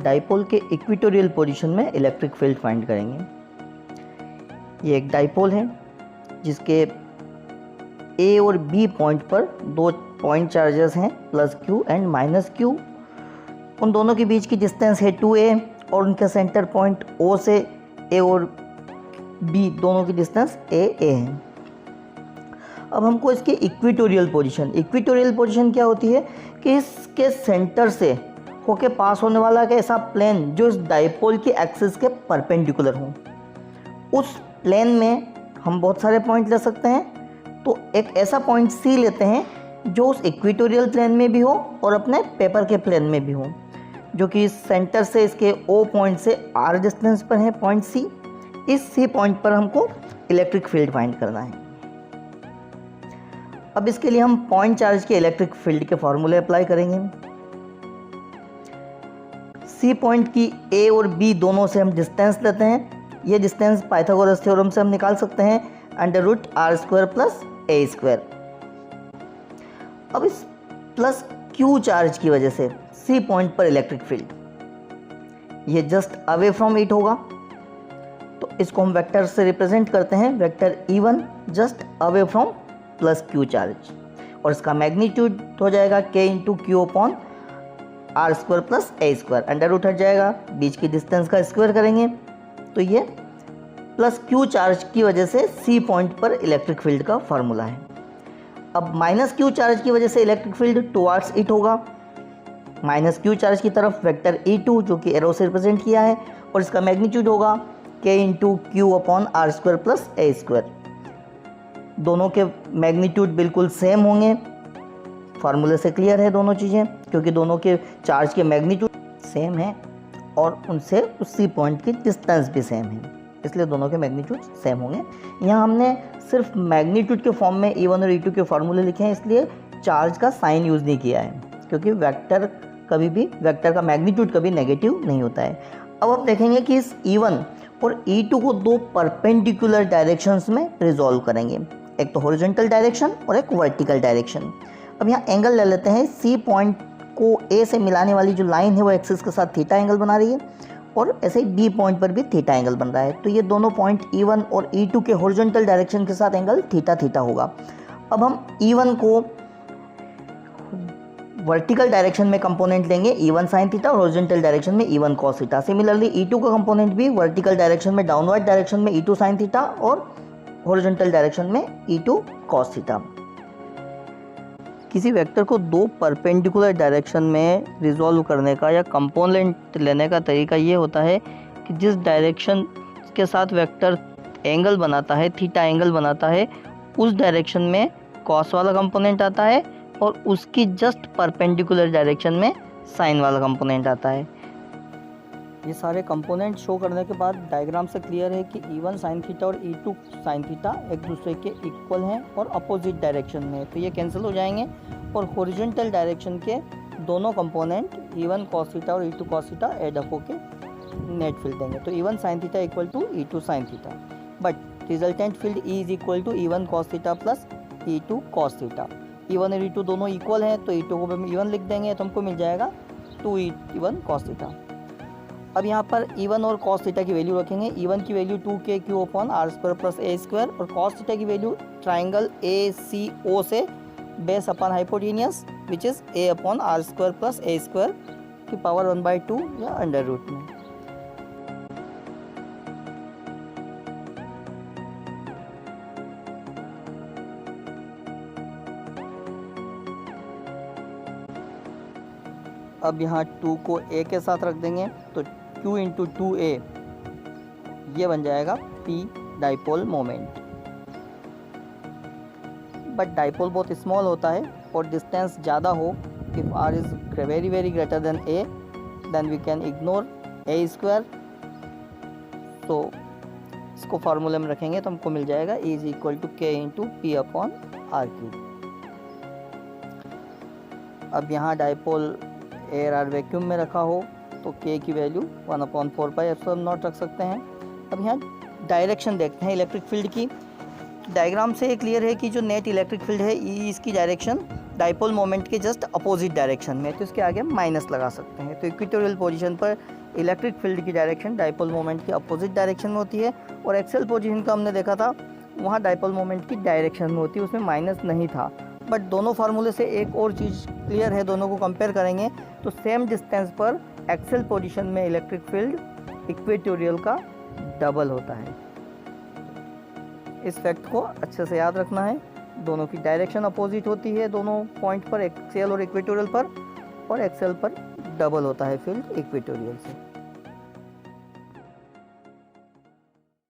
Dipole के equatorial position में electric field find करेंगे। ये एक डाइपोल है जिसके ए और बी पॉइंट पर दो पॉइंट चार्जेस हैं, plus Q and minus Q. उन दोनों के बीच की डिस्टेंस है 2a और उनके सेंटर पॉइंट O से ए और बी दोनों की डिस्टेंस a है। अब हमको इसके इक्वेटोरियल पोजीशन क्या होती है कि इसके सेंटर से होके पास होने वाला एक ऐसा प्लेन जो इस डाइपोल की एक्सिस के परपेंडिकुलर हो। उस प्लेन में हम बहुत सारे पॉइंट ले सकते हैं, तो एक ऐसा पॉइंट C लेते हैं जो उस इक्वेटोरियल प्लेन में भी हो और अपने पेपर के प्लेन में भी हो, जो कि इस सेंटर से इसके O पॉइंट से R डिस्टेंस पर है पॉइंट C। इस C पॉइंट पर हमको इलेक्ट्रिक फील्ड फाइंड करना है। अब इसके लिए हम पॉइंट चार्ज के इलेक्ट्रिक फील्ड के फॉर्मूले अप्लाई करेंगे। C पॉइंट की A और B दोनों से हम डिस्टेंस लेते हैं। ये डिस्टेंस पाइथागोरस थ्योरम से हम निकाल सकते हैं, √r² प्लस a²। अब इस प्लस Q चार्ज की वजह से C पॉइंट पर इलेक्ट्रिक फील्ड ये जस्ट अवे फ्रॉम इट होगा, तो इसको हम वेक्टर से रिप्रेजेंट करते हैं, vector E1 just away from plus Q charge, और इसका मैग्नीट्यूड हो जाएगा k × Q/r² plus a²। Under root हट जाएगा, बीच की डिस्टेंस का स्क्वायर करेंगे तो ये प्लस Q चार्ज की वजह से C पॉइंट पर इलेक्ट्रिक फील्ड का फॉर्मूला है। अब माइनस Q चार्ज की वजह से इलेक्ट्रिक फील्ड टुवार्ड्स इट होगा, माइनस Q चार्ज की तरफ वेक्टर E2 जो कि एरो से रिप्रेजेंट किया है, और इसका मैग्नीट्यूड होगा k × Q/r² प्लस a²। दोनों के मैग्नीट्यूड बिल्कुल सेम होंगे, फार्मूले से क्लियर है दोनों चीज़ें, क्योंकि दोनों के चार्ज के मैग्नीट्यूड सेम है और उनसे उस C पॉइंट की डिस्टेंस भी सेम है, इसलिए दोनों के मैग्नीट्यूड सेम होंगे। यहाँ हमने सिर्फ मैग्नीट्यूड के फॉर्म में E1 और E2 के फार्मूले लिखे हैं, इसलिए चार्ज का साइन यूज़ नहीं किया है, क्योंकि वेक्टर का मैग्नीट्यूड कभी नेगेटिव नहीं होता है। अब आप देखेंगे कि इस E1 और E2 को दो परपेंडिकुलर डायरेक्शंस में रिजॉल्व करेंगे, एक तो हॉरिजॉन्टल डायरेक्शन और एक वर्टिकल डायरेक्शन। अब यहाँ एंगल ले लेते हैं, C पॉइंट को A से मिलाने वाली जो लाइन है वो एक्सिस के साथ थीटा एंगल बना रही है, और ऐसे ही B पॉइंट पर भी थीटा एंगल बन रहा है, तो ये दोनों पॉइंट E1 और E2 के हॉरिजॉन्टल डायरेक्शन के साथ एंगल थीटा होगा। अब हम E1 को वर्टिकल डायरेक्शन में कंपोनेंट लेंगे E1 साइन थीटा, और हॉरिजॉन्टल डायरेक्शन में E1 cos theta. Similarly E2 का कंपोनेंट भी वर्टिकल डायरेक्शन में डाउनवर्ड डायरेक्शन में E2 साइन थीटा, और हॉरिजॉन्टल डायरेक्शन में E2 कॉस थीटा। किसी वेक्टर को दो परपेंडिकुलर डायरेक्शन में रिजॉल्व करने का या कंपोनेंट लेने का तरीका ये होता है कि जिस डायरेक्शन के साथ वेक्टर एंगल बनाता है, थीटा एंगल बनाता है, उस डायरेक्शन में कॉस वाला कंपोनेंट आता है, और उसकी जस्ट परपेंडिकुलर डायरेक्शन में साइन वाला कंपोनेंट आता है। ये सारे कंपोनेंट शो करने के बाद डायग्राम से क्लियर है कि E1 साइन थीटा और E2 साइन थीटा एक दूसरे के इक्वल हैं और अपोजिट डायरेक्शन में, तो ये कैंसिल हो जाएंगे, और हॉरिजॉन्टल डायरेक्शन के दोनों कंपोनेंट E1 कॉस थीटा और E2 cos theta add up होके नेट फील्ड देंगे। तो E1 sine theta equal to E2 sine theta, but resultant field E is equal to E1 cos theta plus E2 cos theta. E1 और E2 दोनों equal हैं, तो E2 को हम E1 लिख देंगे, तो हमको मिल जाएगा 2E1 कॉस थीटा। अब यहाँ पर E1 और cos थीटा की वैल्यू रखेंगे। E1 की value 2k Q/r² plus a², और cos थीटा की वैल्यू ट्राइंगल ACO से base upon hypotenuse which is a/r² plus a² की पावर 1/2 या अंडर रूट में। अब यहाँ 2 को a के साथ रख देंगे, तो Q × 2a ये बन जाएगा P dipole moment. But dipole बहुत स्मॉल होता है और डिस्टेंस ज़्यादा हो, if r is very greater than a, then we can ignore a²। तो इसको फार्मूले में रखेंगे तो हमको मिल जाएगा E is equal to k × P/r³। अब यहाँ डाइपोल एयर आर वैक्यूम में रखा हो तो k की वैल्यू 1/4πε0 रख सकते हैं। अब यहाँ डायरेक्शन देखते हैं इलेक्ट्रिक फील्ड की। डायग्राम से क्लियर है कि जो नेट इलेक्ट्रिक फील्ड है इसकी डायरेक्शन डाइपोल मोमेंट के जस्ट अपोजिट डायरेक्शन में, तो इसके आगे माइनस लगा सकते हैं। तो इक्वेटोरियल पोजीशन पर इलेक्ट्रिक फील्ड की डायरेक्शन डाइपोल मोमेंट के अपोजिट डायरेक्शन में होती है, और एक्सेल पोजीशन का हमने देखा था वहाँ डाइपोल मोमेंट की डायरेक्शन में होती है, उसमें माइनस नहीं था। बट दोनों फार्मूले से एक और चीज़ क्लियर है, दोनों को कंपेयर करेंगे तो सेम डिस्टेंस पर एक्सेल पोजीशन में इलेक्ट्रिक फील्ड इक्वेटोरियल का डबल होता है। इस फैक्ट को अच्छे से याद रखना है। दोनों की डायरेक्शन अपोजिट होती है दोनों पॉइंट पर, एक्सेल और इक्वेटोरियल पर, और एक्सेल पर डबल होता है फील्ड इक्वेटोरियल से।